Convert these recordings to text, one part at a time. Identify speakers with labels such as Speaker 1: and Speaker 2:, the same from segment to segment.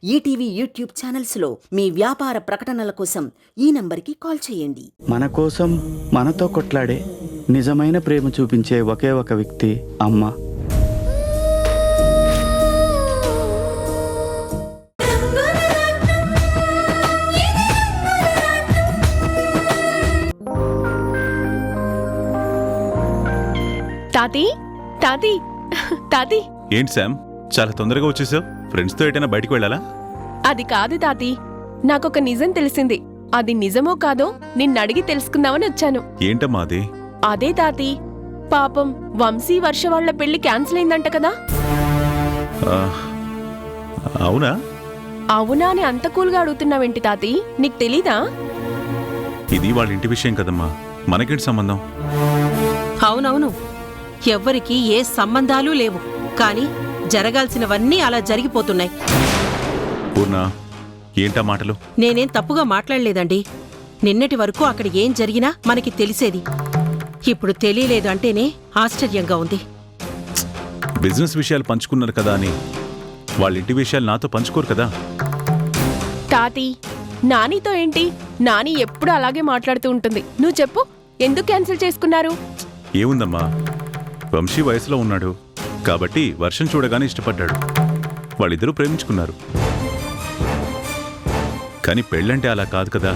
Speaker 1: ETV YouTube ఛానల్స్లో మీ వ్యాపార ప్రకటనల కోసం ఈ నంబర్కి కాల్ చేయండి.
Speaker 2: మన కోసం మనతో కొట్లాడే నిజమైన ప్రేమ చూపించే ఒకే ఒక వ్యక్తి అమ్మ.
Speaker 3: తాతీ తాతీ తాతీ
Speaker 4: ఏంటి శామ్, చాలా తొందరగా వచ్చేసావు? ఫ్రెండ్స్తో ఎటైనా బయటికి వెళ్ళాలా?
Speaker 3: అది కాదు తాతీ, నాకొక నిజం తెలిసింది. అది నిజమో కాదో నిన్నడిగి తెలుసుకుందామని వచ్చాను.
Speaker 4: ఏంటమ్మా అది?
Speaker 3: అదే తాతీ, పాపం వంశీ వర్ష వాళ్ల పెళ్లి క్యాన్సిల్ అయిందంట కదా.
Speaker 4: ఆ, అవునా?
Speaker 3: అవునా అని అంత కూల్గా అడుగుతున్నావేంటి తాతీ? నీకు తెలీదా?
Speaker 4: ఇది వాళ్ళ ఇంటి విషయం కదమ్మా, మనకేంటి సంబంధం?
Speaker 5: అవునవును, ఎవ్వరికీ ఏ సంబంధాలు లేవు, కాని జరగాల్సినవన్నీ అలా జరిగిపోతున్నాయి.
Speaker 4: పూర్ణ, ఏంటా మాటలు?
Speaker 5: నేనేం తప్పుగా మాట్లాడలేదండి. నిన్నటి వరకు అక్కడ ఏం జరిగినా మనకి తెలిసేది. ఇప్పుడు తెలియలేదు అంటేనే ఆశ్చర్యంగా ఉంది.
Speaker 4: బిజినెస్ విషయాలు పంచుకున్నారు కదా అని వాళ్ళ ఇంటి విషయాలు నాతో పంచుకోరు కదా.
Speaker 3: తాతీ, నానితో ఏంటి? నాని ఎప్పుడు అలాగే మాట్లాడుతూ ఉంటుంది. నువ్వు చెప్పు, ఎందుకు క్యాన్సిల్ చేసుకున్నారు?
Speaker 4: ఏముందమ్మా, వంశీ వయసులో ఉన్నాడు కాబట్టి వర్షం చూడగానే ఇష్టపడ్డాడు. వాళ్ళిద్దరూ ప్రేమించుకున్నారు. కానీ పెళ్ళంటే అలా కాదు కదా.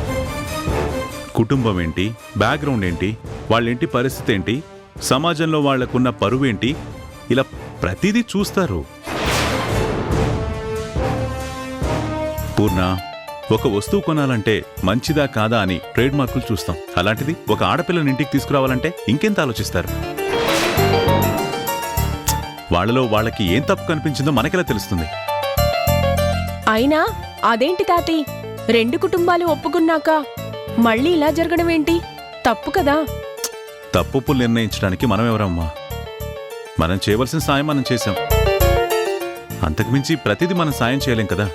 Speaker 4: కుటుంబం ఏంటి, బ్యాక్గ్రౌండ్ ఏంటి, వాళ్ళింటి పరిస్థితి ఏంటి, సమాజంలో వాళ్లకున్న పరువేంటి, ఇలా ప్రతిదీ చూస్తారు. పూర్ణ, ఒక వస్తువు కొనాలంటే మంచిదా కాదా అని ట్రేడ్ మార్కులు చూస్తాం. అలాంటిది ఒక ఆడపిల్లని ఇంటికి తీసుకురావాలంటే ఇంకెంత ఆలోచిస్తారు? వాళ్లలో వాళ్ళకి ఏం తప్పు కనిపించిందో మనకెలా తెలుస్తుంది?
Speaker 3: అయినా అదేంటి తాతీ, రెండు కుటుంబాలు ఒప్పుకున్నాక మళ్ళీ ఇలా జరగడం ఏంటి? తప్పు కదా.
Speaker 4: తప్పులు నిర్ణయించడానికి మనం ఎవరమ్మా? మనం చేయవలసిన సాయం మనం చేశాం. అంతకుమించి ప్రతిదీ మనం సాయం చేయలేం కదా.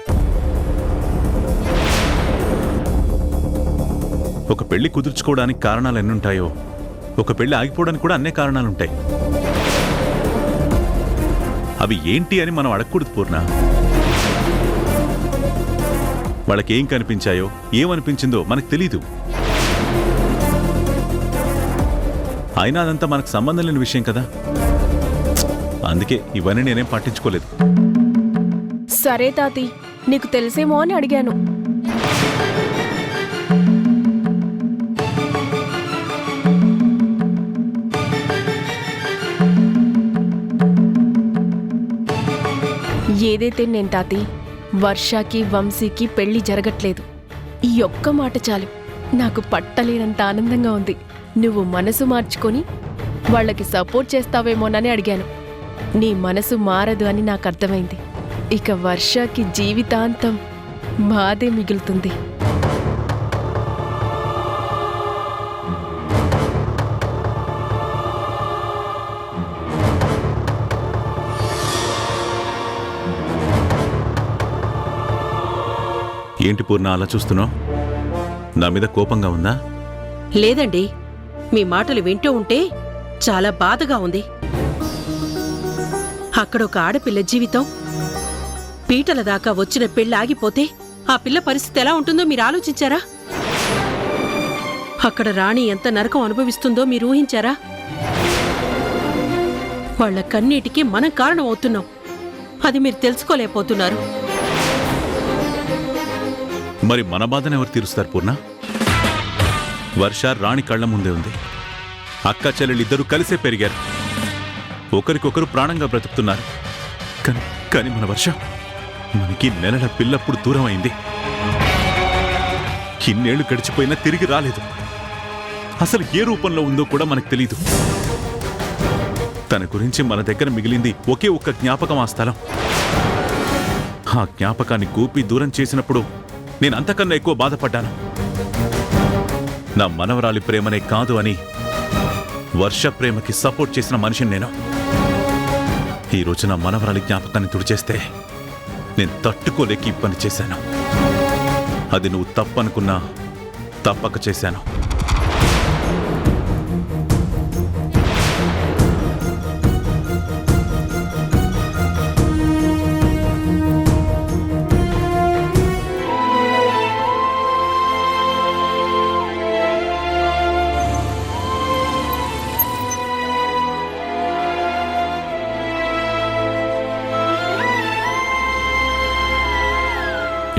Speaker 4: ఒక పెళ్లి కుదుర్చుకోవడానికి కారణాలు ఎన్నుంటాయో, ఒక పెళ్లి ఆగిపోవడానికి కూడా అన్నే కారణాలుంటాయి. అవి ఏంటి అని మనం అడగకూడదు పూర్ణ. వాళ్ళకేం కనిపించాయో, ఏమనిపించిందో మనకు తెలీదు. అయినా అదంతా మనకు సంబంధం లేని విషయం కదా. అందుకే ఇవన్నీ నేనేం పట్టించుకోలేదు.
Speaker 3: సరే తాతీ, నీకు తెలిసేమో అని అడిగాను. ఏదైతే నేను తాతీ, వర్షాకి వంశీకి పెళ్లి జరగట్లేదు. ఈ ఒక్క మాట చాలు, నాకు పట్టలేనంత ఆనందంగా ఉంది. నువ్వు మనసు మార్చుకొని వాళ్ళకి సపోర్ట్ చేస్తావేమోనని అడిగాను. నీ మనసు మారదు అని నాకు అర్థమైంది. ఇక వర్షాకి జీవితాంతం బాధే మిగులుతుంది.
Speaker 4: ఏంటి పూర్ణ అలా చూస్తున్నావు? నా మీద కోపంగా ఉందా?
Speaker 5: లేదండి, మీ మాటలు వింటూ ఉంటే చాలా బాధగా ఉంది. అక్కడొక ఆడపిల్ల జీవితం పీటల దాకా వచ్చిన పెళ్లి ఆగిపోతే ఆ పిల్ల పరిస్థితి ఎలా ఉంటుందో మీరు ఆలోచించారా? అక్కడ రాణి ఎంత నరకం అనుభవిస్తుందో మీరు ఊహించారా? వాళ్ల కన్నీటికి మనం కారణం అవుతున్నాం. అది మీరు తెలుసుకోలేకపోతున్నారు.
Speaker 4: మరి మన బాధను ఎవరు తీరుస్తారు పూర్ణ? వర్ష రాణి కళ్ల ముందే ఉంది. అక్క చెల్లెలిద్దరూ కలిసే పెరిగారు, ఒకరికొకరు ప్రాణంగా బ్రతుకుతున్నారు. కానీ మన వర్ష మనకి నెలల పిల్లప్పుడు దూరం అయింది. ఇన్నేళ్లు గడిచిపోయినా తిరిగి రాలేదు. అసలు ఏ రూపంలో ఉందో కూడా మనకు తెలీదు. తన గురించి మన దగ్గర మిగిలింది ఒకే ఒక్క జ్ఞాపకం, ఆ స్థలం. ఆ జ్ఞాపకాన్ని గోపి దూరం చేసినప్పుడు నేను అంతకన్నా ఎక్కువ బాధపడ్డాను. నా మనవరాలి ప్రేమనే కాదు అని వర్ష ప్రేమకి సపోర్ట్ చేసిన మనిషిని నేను. ఈరోజు నా మనవరాలి జ్ఞాపకాన్ని తుడిచేస్తే నేను తట్టుకోలేక ఈ పని చేశాను. అది నువ్వు తప్పనుకున్నా తప్పక చేశాను.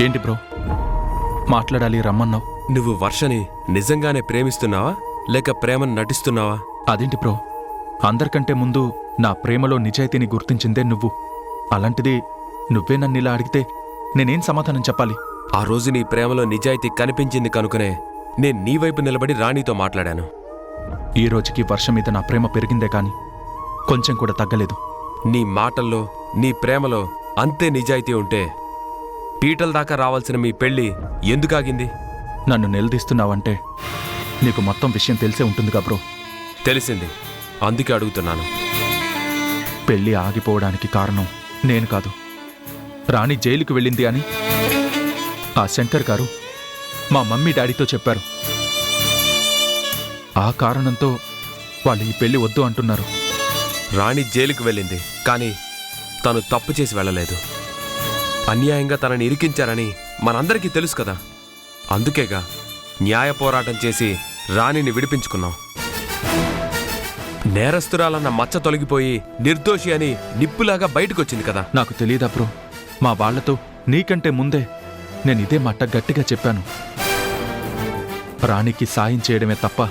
Speaker 6: ఏంటి బ్రో మాట్లాడాలి రమ్మన్నావు?
Speaker 7: నువ్వు వర్షని నిజంగానే ప్రేమిస్తున్నావా లేక ప్రేమను నటిస్తున్నావా?
Speaker 6: అదేంటి బ్రో, అందరికంటే ముందు నా ప్రేమలో నిజాయితీని గుర్తించిందే నువ్వు. అలాంటిది నువ్వే నన్ను ఇలా అడిగితే నేనేం సమాధానం చెప్పాలి?
Speaker 7: ఆ రోజు నీ ప్రేమలో నిజాయితీ కనిపించింది కనుకనే నేను నీ వైపు నిలబడి రాణితో మాట్లాడాను.
Speaker 6: ఈ రోజుకి వర్షం మీద నా ప్రేమ పెరిగిందే కాని కొంచెం కూడా తగ్గలేదు.
Speaker 7: నీ మాటల్లో నీ ప్రేమలో అంతే నిజాయితీ ఉంటే పీటల దాకా రావాల్సిన మీ పెళ్లి ఎందుకాగింది?
Speaker 6: నన్ను నిలదీస్తున్నావంటే నీకు మొత్తం విషయం తెలిసే ఉంటుందిగా బ్రో.
Speaker 7: తెలిసింది, అందుకే అడుగుతున్నాను.
Speaker 6: పెళ్లి ఆగిపోవడానికి కారణం నేను కాదు, రాణి జైలుకు వెళ్ళింది అని ఆ శంకర్ గారు మా మమ్మీ డాడీతో చెప్పారు. ఆ కారణంతో వాళ్ళు ఈ పెళ్లి వద్దు అంటున్నారు.
Speaker 7: రాణి జైలుకు వెళ్ళింది, కానీ తను తప్పు చేసి వెళ్ళలేదు. అన్యాయంగా తనని ఇరికించారని మనందరికీ తెలుసు కదా. అందుకేగా న్యాయ పోరాటం చేసి రాణిని విడిపించుకున్నాం. నేరస్తురాలన్న మచ్చ తొలగిపోయి నిర్దోషి అని నిప్పులాగా బయటకొచ్చింది కదా.
Speaker 6: నాకు తెలియదా బ్రో, మా వాళ్లతో నీకంటే ముందే నేను ఇదే మాట గట్టిగా చెప్పాను. రాణికి సాయం చేయడమే తప్ప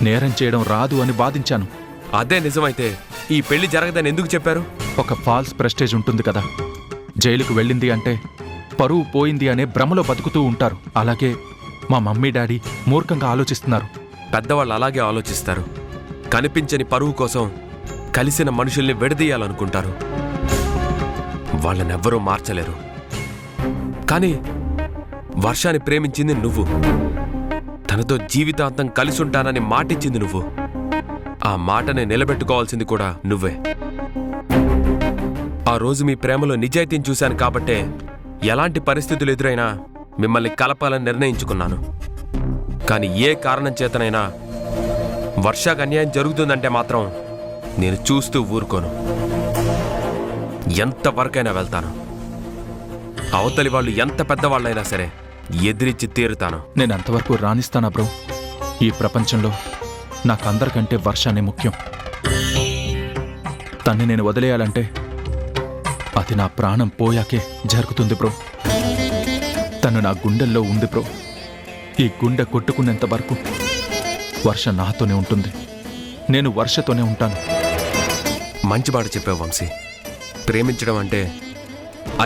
Speaker 6: నేరం చేయడం రాదు అని వాదించాను.
Speaker 7: అదే నిజమైతే ఈ పెళ్లి జరగదని ఎందుకు చెప్పారు?
Speaker 6: ఒక ఫాల్స్ ప్రెస్టేజ్ ఉంటుంది కదా. జైలుకు వెళ్ళింది అంటే పరువు పోయింది అనే భ్రమలో బతుకుతూ ఉంటారు. అలాగే మా మమ్మీ డాడీ మూర్ఖంగా ఆలోచిస్తున్నారు.
Speaker 7: పెద్దవాళ్ళు అలాగే ఆలోచిస్తారు. కనిపించని పరువు కోసం కలిసిన మనుషుల్ని విడదీయాలనుకుంటారు. వాళ్ళనెవ్వరూ మార్చలేరు. కానీ వర్షాన్ని ప్రేమించింది నువ్వు. తనతో జీవితాంతం కలిసుంటానని మాటిచ్చింది నువ్వు. ఆ మాటని నిలబెట్టుకోవాల్సింది కూడా నువ్వే. ఆ రోజు మీ ప్రేమలో నిజాయితీని చూశాను కాబట్టే ఎలాంటి పరిస్థితులు ఎదురైనా మిమ్మల్ని కలపాలని నిర్ణయించుకున్నాను. కానీ ఏ కారణం చేతనైనా వర్షకు అన్యాయం జరుగుతుందంటే మాత్రం నేను చూస్తూ ఊరుకోను. ఎంతవరకైనా వెళ్తాను. అవతలి వాళ్ళు ఎంత పెద్దవాళ్ళైనా సరే ఎదిరించి తీరుతాను.
Speaker 6: నేను అంతవరకు రాణిస్తానా బ్రో? ఈ ప్రపంచంలో నాకందరికంటే వర్షాన్ని ముఖ్యం. తన్ని నేను వదిలేయాలంటే అది నా ప్రాణం పోయాకే జరుగుతుంది బ్రో. తను నా గుండెల్లో ఉంది బ్రో. ఈ గుండె కొట్టుకునేంత వరకు వర్ష నాతోనే ఉంటుంది. నేను వర్షతోనే ఉంటాను.
Speaker 7: మంచి మాట చెప్పావు వంశీ. ప్రేమించడం అంటే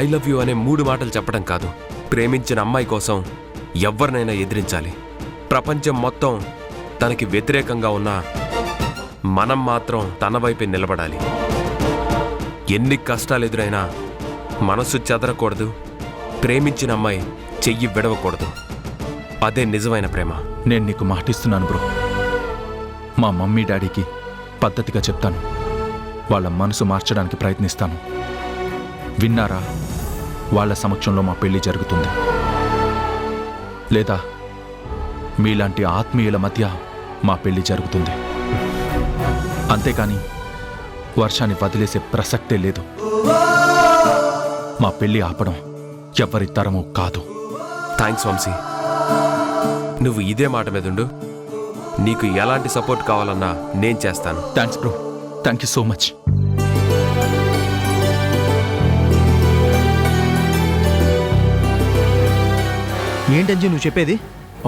Speaker 7: ఐ లవ్ యూ అనే 3 మాటలు చెప్పడం కాదు. ప్రేమించిన అమ్మాయి కోసం ఎవరినైనా ఎదిరించాలి. ప్రపంచం మొత్తం తనకి వ్యతిరేకంగా ఉన్నా మనం మాత్రం తన వైపే నిలబడాలి. ఎన్ని కష్టాలు ఎదురైనా మనసు చెదరకూడదు. ప్రేమించిన అమ్మాయి చెయ్యి విడవకూడదు. అదే నిజమైన ప్రేమ.
Speaker 6: నేను నీకు మాటిస్తున్నాను బ్రో. మా మమ్మీ డాడీకి పద్ధతిగా చెప్తాను. వాళ్ళ మనసు మార్చడానికి ప్రయత్నిస్తాను. విన్నారా? వాళ్ళ సమక్షంలో మా పెళ్లి జరుగుతుంది. లేదా మీలాంటి ఆత్మీయుల మధ్య మా పెళ్లి జరుగుతుంది. అంతేకాని వర్షాన్ని వదిలేసే ప్రసక్తే లేదు. మా పెళ్లి ఆపడం ఎవరి తరమూ కాదు.
Speaker 7: థ్యాంక్స్ వంశీ. నువ్వు ఇదే మాట మీదుండు. నీకు ఎలాంటి సపోర్ట్ కావాలన్నా నేను చేస్తాను.
Speaker 6: Thanks bro. Thank you so much.
Speaker 8: ఏంటంజీ నువ్వు చెప్పేది?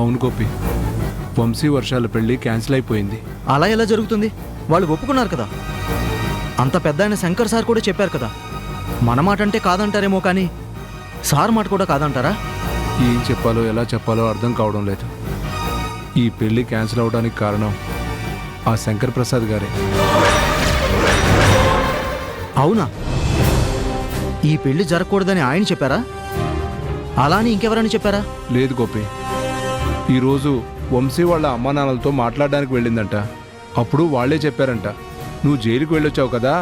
Speaker 9: అవును గోపి, వంశీ వర్షాల పెళ్లి క్యాన్సిల్ అయిపోయింది.
Speaker 8: అలా ఎలా జరుగుతుంది? వాళ్ళు ఒప్పుకున్నారు కదా. అంత పెద్ద ఆయన శంకర్ సార్ కూడా చెప్పారు కదా. మన మాట అంటే కాదంటారేమో కానీ సార్ మాట కూడా కాదంటారా?
Speaker 9: ఏం చెప్పాలో ఎలా చెప్పాలో అర్థం కావడం లేదు. ఈ పెళ్లి క్యాన్సిల్ అవడానికి కారణం ఆ శంకర్ ప్రసాద్ గారే.
Speaker 8: అవునా? ఈ పెళ్లి జరగకూడదని ఆయన చెప్పారా? అలాని ఇంకెవరని చెప్పారా?
Speaker 9: లేదు గోపి, ఈరోజు వంశీ వాళ్ళ అమ్మానాన్నలతో మాట్లాడడానికి వెళ్ళిందంట. అప్పుడు వాళ్లే చెప్పారంట, నువ్వు జైలుకు వెళ్ళొచ్చావు కదా,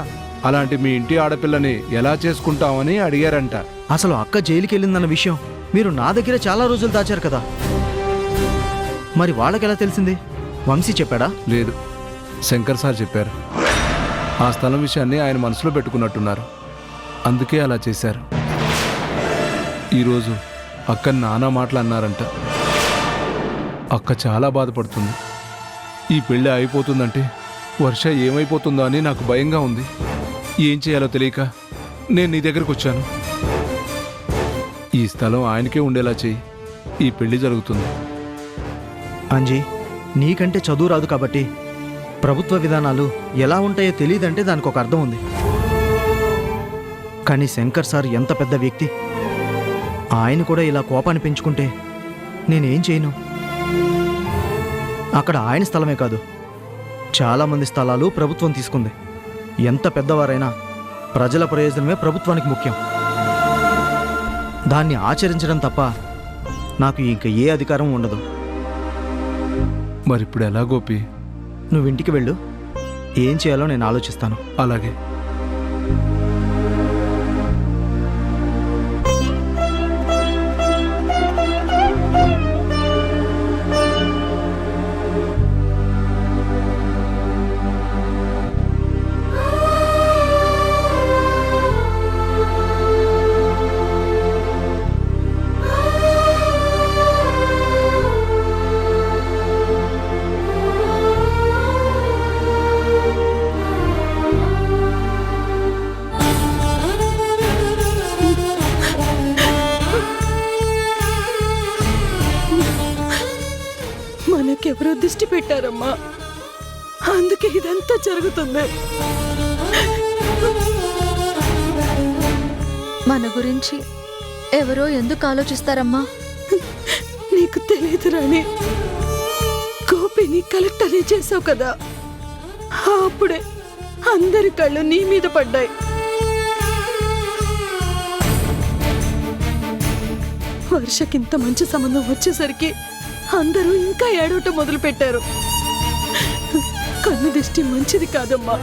Speaker 9: అలాంటి మీ ఇంటి ఆడపిల్లని ఎలా చేసుకుంటావని అడిగారంట.
Speaker 8: అసలు అక్క జైలుకి వెళ్ళిందన్న విషయం మీరు నా దగ్గర చాలా రోజులు దాచారు కదా. మరి వాళ్ళకెలా తెలిసింది? వంశీ చెప్పాడా?
Speaker 9: లేదు, శంకర్ సార్ చెప్పారు. ఆ స్థలం విషయాన్ని ఆయన మనసులో పెట్టుకున్నట్టున్నారు. అందుకే అలా చేశారు. ఈరోజు అక్క నానా మాటలు అన్నారంట. అక్క చాలా బాధపడుతుంది. ఈ పెళ్ళి అయిపోతుందంటే వర్ష ఏమైపోతుందో అని నాకు భయంగా ఉంది. ఏం చేయాలో తెలియక నేను నీ దగ్గరకు వచ్చాను. ఈ స్థలం ఆయనకే ఉండేలా చెయ్యి. ఈ పెళ్లి జరుగుతుంది.
Speaker 8: అంజీ, నీకంటే చదువు రాదు కాబట్టి ప్రభుత్వ విధానాలు ఎలా ఉంటాయో తెలియదంటే దానికి ఒక అర్థం ఉంది. కానీ శంకర్ సార్ ఎంత పెద్ద వ్యక్తి, ఆయన కూడా ఇలా కోపాన్ని పెంచుకుంటే నేనేం చేయను? అక్కడ ఆయన స్థలమే కాదు, చాలామంది స్థలాలు ప్రభుత్వం తీసుకుంది. ఎంత పెద్దవారైనా ప్రజల ప్రయోజనమే ప్రభుత్వానికి ముఖ్యం. దాన్ని ఆచరించడం తప్ప నాకు ఇంక ఏ అధికారం ఉండదు.
Speaker 9: మరిప్పుడు ఎలా గోపి?
Speaker 8: నువ్వు ఇంటికి వెళ్ళు, ఏం చేయాలో నేను ఆలోచిస్తాను.
Speaker 9: అలాగే.
Speaker 3: మనకెవరో దిష్టి పెట్టారమ్మా, అందుకే ఇదంతా జరుగుతుంది.
Speaker 10: మన గురించి ఎవరో ఎందుకు ఆలోచిస్తారమ్మా?
Speaker 3: నీకు తెలియదు రాణి, గోపిని కలెక్టర్ని చేసావు కదా, అప్పుడే అందరి కళ్ళు నీ మీద పడ్డాయి. వర్షకింత మంచి సంబంధం వచ్చేసరికి అందరూ ఇంకా ఏడవటం మొదలు పెట్టారు. కన్ను దిష్టి మంచిది కాదమ్మా,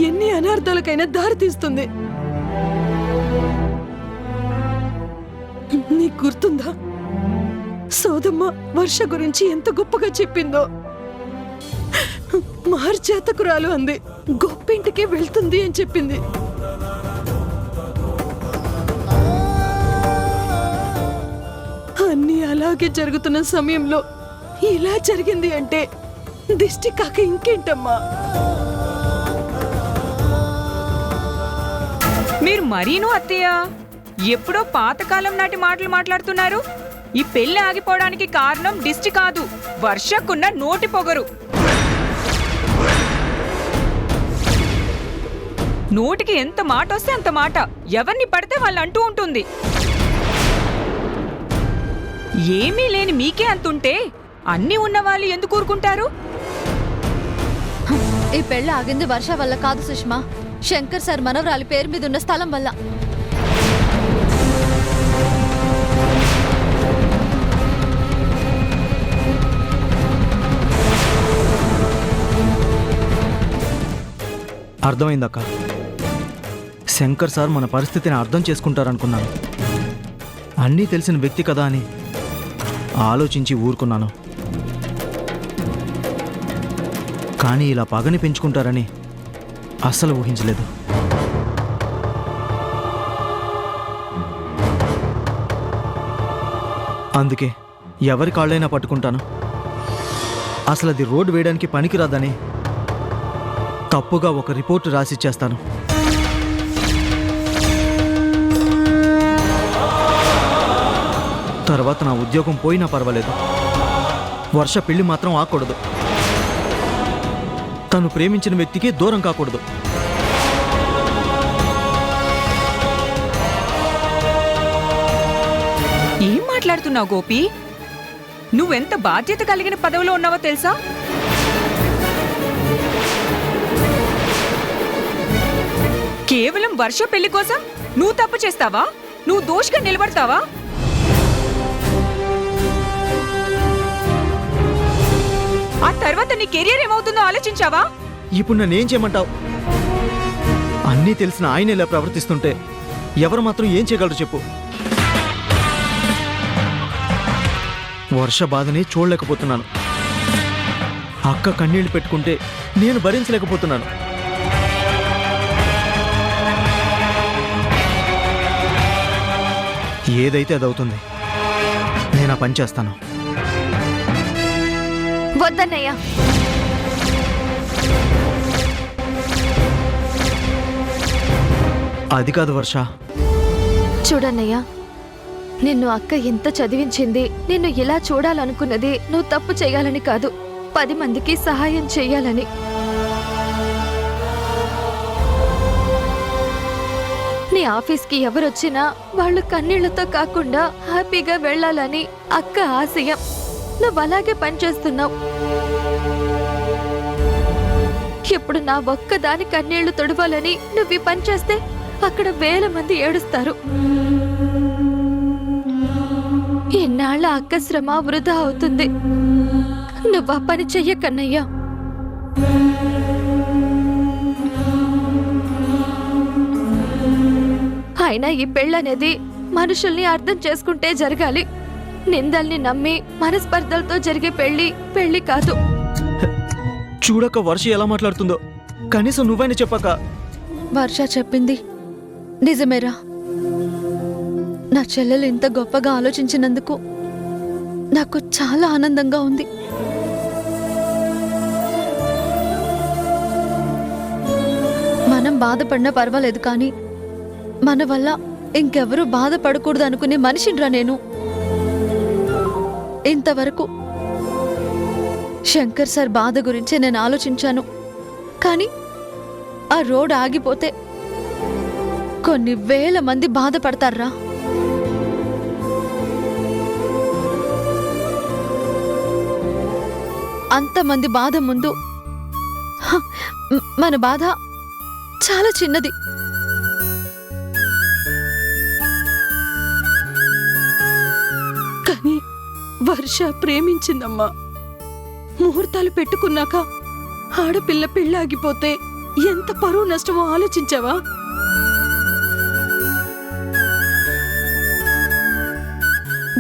Speaker 3: ఎన్ని అనార్థాలకైనా దారి తీస్తుంది. నీకు గుర్తుందా సోదమ్మ వర్ష గురించి ఎంత గొప్పగా చెప్పిందో? మార్చేతకురాలు అంది, గొప్పింటికి వెళ్తుంది అని చెప్పింది. అన్నీ అలాగే జరుగుతున్న సమయంలో ఇలా జరిగింది అంటే దిష్టి కాక ఇంకేంటమ్మా?
Speaker 11: మీరు మరీను అత్తయ్య ఎప్పుడో పాతకాలం నాటి మాటలు మాట్లాడుతున్నారు. ఈ పెళ్లి ఆగిపోవడానికి కారణం దిష్టి కాదు, వర్షకున్న నోటి పొగరు. నోటికి ఎంత మాట వస్తే అంత మాట ఎవరిని పడితే వాళ్ళు అంటూ ఉంటుంది. ఏమీ లేని మీకే అంతుంటే అన్నీ ఉన్న వాళ్ళు ఎందుకు ఊరుకుంటారు?
Speaker 10: ఈ పెళ్లి ఆగింది వర్ష వల్ల కాదు సుష్మా, శంకర్ సార్ మనవరాలి పేరు మీద ఉన్న స్థలం వల్ల.
Speaker 8: అర్థమైందక్క. శంకర్ సార్ మన పరిస్థితిని అర్థం చేసుకుంటారనుకున్నాను. అన్నీ తెలిసిన వ్యక్తి కదా అని ఆలోచించి ఊరుకున్నాను. కానీ ఇలా పగని పెంచుకుంటారని అస్సలు ఊహించలేదు. అందుకే ఎవరి కాళ్ళైనా పట్టుకుంటాను. అసలు అది రోడ్డు వేయడానికి పనికిరాదని తప్పుగా ఒక రిపోర్టు రాసిచ్చేస్తాను. తర్వాత నా ఉద్యోగం పోయినా పర్వాలేదు, వర్ష పెళ్లి మాత్రం ఆకూడదు. తను ప్రేమించిన వ్యక్తికి దూరం కాకూడదు.
Speaker 11: ఏం మాట్లాడుతున్నావు గోపి? నువ్వెంత బాధ్యత కలిగిన పదవిలో ఉన్నావో తెలుసా? కేవలం వర్ష పెళ్లి కోసం నువ్వు తప్పు చేస్తావా? నువ్వు దోషిగా నిలబడతావా? ఆ తర్వాత నీ కెరీర్ ఏమవుతుందో ఆలోచించావా?
Speaker 8: ఇప్పుడు నన్నేం చేయమంటావు? అన్నీ తెలిసిన ఆయన ఇలా ప్రవర్తిస్తుంటే ఎవరు మాత్రం ఏం చేయగలరు చెప్పు? వర్ష బాధని చూడలేకపోతున్నాను. అక్క కన్నీళ్లు పెట్టుకుంటే నేను భరించలేకపోతున్నాను. ఏదైతే అది అవుతుంది. నేను ఆ పని చేస్తాను.
Speaker 10: వద్దన్నయ్యా,
Speaker 8: అది కాదు వర్ష.
Speaker 10: చూడన్నయ్యా, నిన్ను అక్క ఎంత చదివించింది, నిన్ను ఇలా చూడాలనుకున్నది నువ్వు తప్పు చేయాలని కాదు, 10 మందికి సహాయం చేయాలని. నీ ఆఫీస్కి ఎవరొచ్చినా వాళ్ళు కన్నీళ్లతో కాకుండా హ్యాపీగా వెళ్ళాలని అక్క ఆశయం. నువ్వు అలాగే పనిచేస్తున్నావు. ఇప్పుడు నా ఒక్కదాని కన్నీళ్లు తొడవాలని నువ్వు ఈ పని చేస్తే అక్కడ 1000 మంది ఏడుస్తారు. ఇన్నాళ్ళ అక్క శ్రమ వృధా అవుతుంది. నువ్వు ఆ పని చెయ్యకన్నయ్యా. అయినా ఈ పెళ్ళనేది మనుషుల్ని అర్థం చేసుకుంటే జరగాలి. నిందల్ని నమ్మి మనస్పర్ధలతో జరిగే పెళ్లి కాదు.
Speaker 8: చూడక వర్ష ఎలా మాట్లాడుతుందో, కనీసం నువ్వైనా చెప్పక.
Speaker 10: వర్ష చెప్పింది నిజమేరా. నా చెల్లెలు ఇంత గొప్పగా ఆలోచించినందుకు నాకు చాలా ఆనందంగా ఉంది. మనం బాధపడినా పర్వాలేదు, కానీ మన వల్ల ఇంకెవరూ బాధపడకూడదు అనుకునే మనిషినిరా నేను. ఇంతవరకు శంకర్ సార్ బాధ గురించే నేను ఆలోచించాను, కానీ ఆ రోడ్ ఆగిపోతే కొన్ని 1000 మంది బాధపడతారా. అంతమంది బాధ ముందు మన బాధ చాలా చిన్నది.
Speaker 5: కానీ వర్ష ప్రేమించిందమ్మా. ముహూర్తాలు పెట్టుకున్నాక ఆడపిల్ల పెళ్ళాగిపోతే ఎంత పరువు నష్టమో ఆలోచించావా?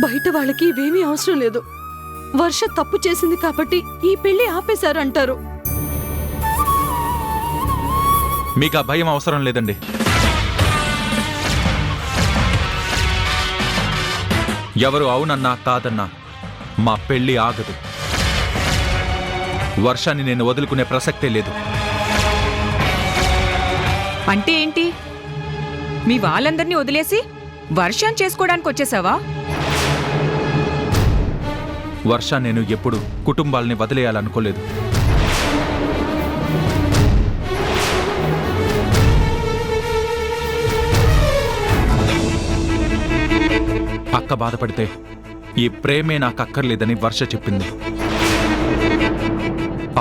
Speaker 5: బయట వాళ్ళకి ఇవేమీ అవసరం లేదు. వర్ష తప్పు చేసింది కాబట్టి ఈ పెళ్లి ఆపేశారు అంటారు.
Speaker 6: మీకు ఆ భయం అవసరం లేదండి. ఎవరు అవునన్నా కాదన్నా మా పెళ్లి ఆగదు. వర్షాన్ని నేను వదులుకునే ప్రసక్తే లేదు.
Speaker 11: అంటే ఏంటి? మీ వాళ్ళందరినీ వదిలేసి వర్షాన్ని చేసుకోవడానికి వచ్చేసావా?
Speaker 6: వర్ష నేను ఎప్పుడు కుటుంబాలని వదిలేయాలనుకోలేదు. అక్క బాధపడితే ఈ ప్రేమే నాకు అక్కర్లేదని వర్ష చెప్పింది.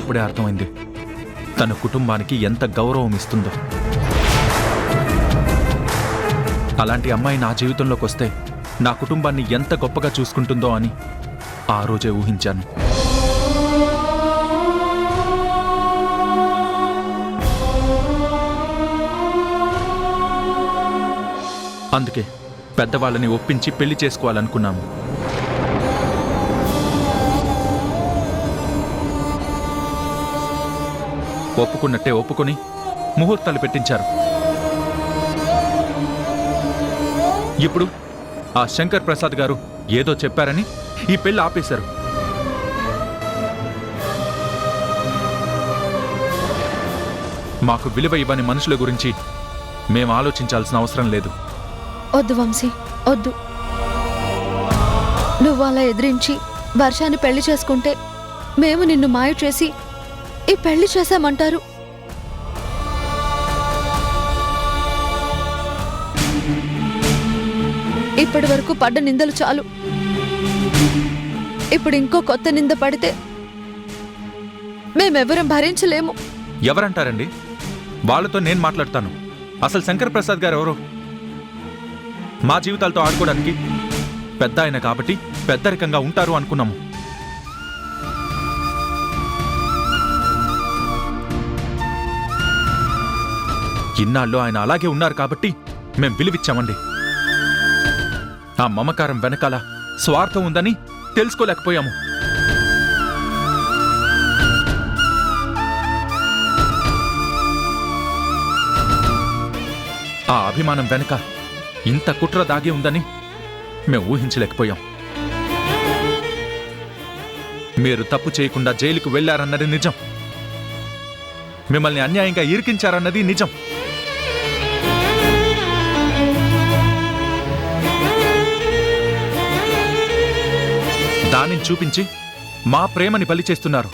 Speaker 6: అప్పుడే అర్థమైంది తన కుటుంబానికి ఎంత గౌరవం ఇస్తుందో. అలాంటి అమ్మాయి నా జీవితంలోకి వస్తే నా కుటుంబాన్ని ఎంత గొప్పగా చూసుకుంటుందో అని ఆ రోజే ఊహించాను. అందుకే పెద్దవాళ్ళని ఒప్పించి పెళ్లి చేసుకోవాలనుకున్నాము. ఒప్పుకున్నట్టే ఒప్పుకొని ముహూర్తాలు పెట్టించారు. ఇప్పుడు ఆ శంకర్ ప్రసాద్ గారు ఏదో చెప్పారని ఈ పెళ్లి ఆపేశారు. మాకు విలువ ఇవ్వని మనుషుల గురించి మేము ఆలోచించాల్సిన అవసరం లేదు.
Speaker 10: వద్దు వంశీ, వద్దు. నువ్వు అలా ఎదిరించి వర్షాన్ని పెళ్లి చేసుకుంటే మేము నిన్ను మాయ చేసి ఈ పెళ్లి చేశామంటారు. ఇప్పటి వరకు పడ్డ నిందలు చాలు. ఇప్పుడు ఇంకో కొత్త నింద పడితే మేమెవరం భరించలేము.
Speaker 6: ఎవరంటారండి? వాళ్ళతో నేను మాట్లాడతాను. అసలు శంకర్ ప్రసాద్ గారు ఎవరో? మా జీవితాలతో ఆడుకోవడానికి పెద్ద ఆయన కాబట్టి పెద్దరికంగా ఉంటారు అనుకున్నాము. ఇన్నాళ్ళు ఆయన అలాగే ఉన్నారు కాబట్టి మేం విలువిచ్చామండి. ఆ మమకారం వెనకాల స్వార్థం ఉందని తెలుసుకోలేకపోయాము. ఆ అభిమానం వెనక ఇంత కుట్ర దాగి ఉందని మేము ఊహించలేకపోయాం. మీరు తప్పు చేయకుండా జైలుకు వెళ్లారన్నది నిజం. మిమ్మల్ని అన్యాయంగా ఇరికించారన్నది నిజం. దానిని చూపించి మా ప్రేమని బలి చేస్తున్నారు.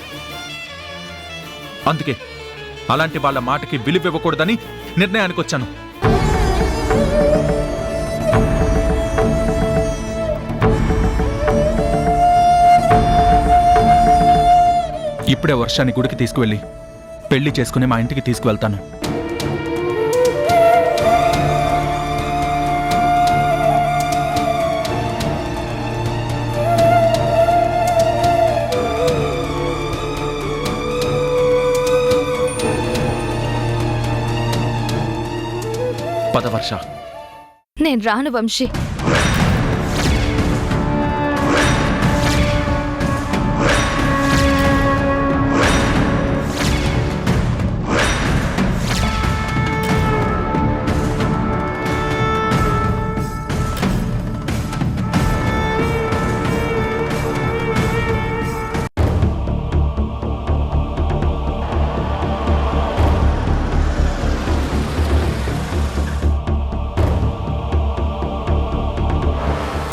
Speaker 6: అందుకే అలాంటి వాళ్ళ మాటకి విలువివ్వకూడదని నిర్ణయానికి వచ్చాను. ఇప్పుడే వర్షాన్ని గుడికి తీసుకువెళ్ళి పెళ్లి చేసుకుని మా ఇంటికి తీసుకువెళ్తాను. పద వర్ష.
Speaker 10: నేను రాను వంశీ.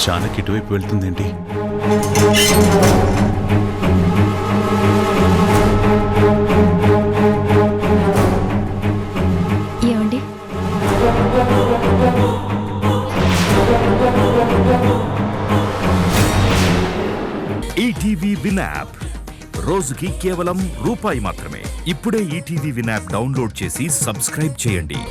Speaker 4: చానకి ఇటువైపు వెళ్తుందేంటి?
Speaker 10: ఏమండి?
Speaker 12: ఈటీవీ విన్ యాప్ రోజుకి కేవలం రూపాయి మాత్రమే. ఇప్పుడే ఈటీవీ విన్ యాప్ డౌన్లోడ్ చేసి సబ్స్క్రైబ్ చేయండి.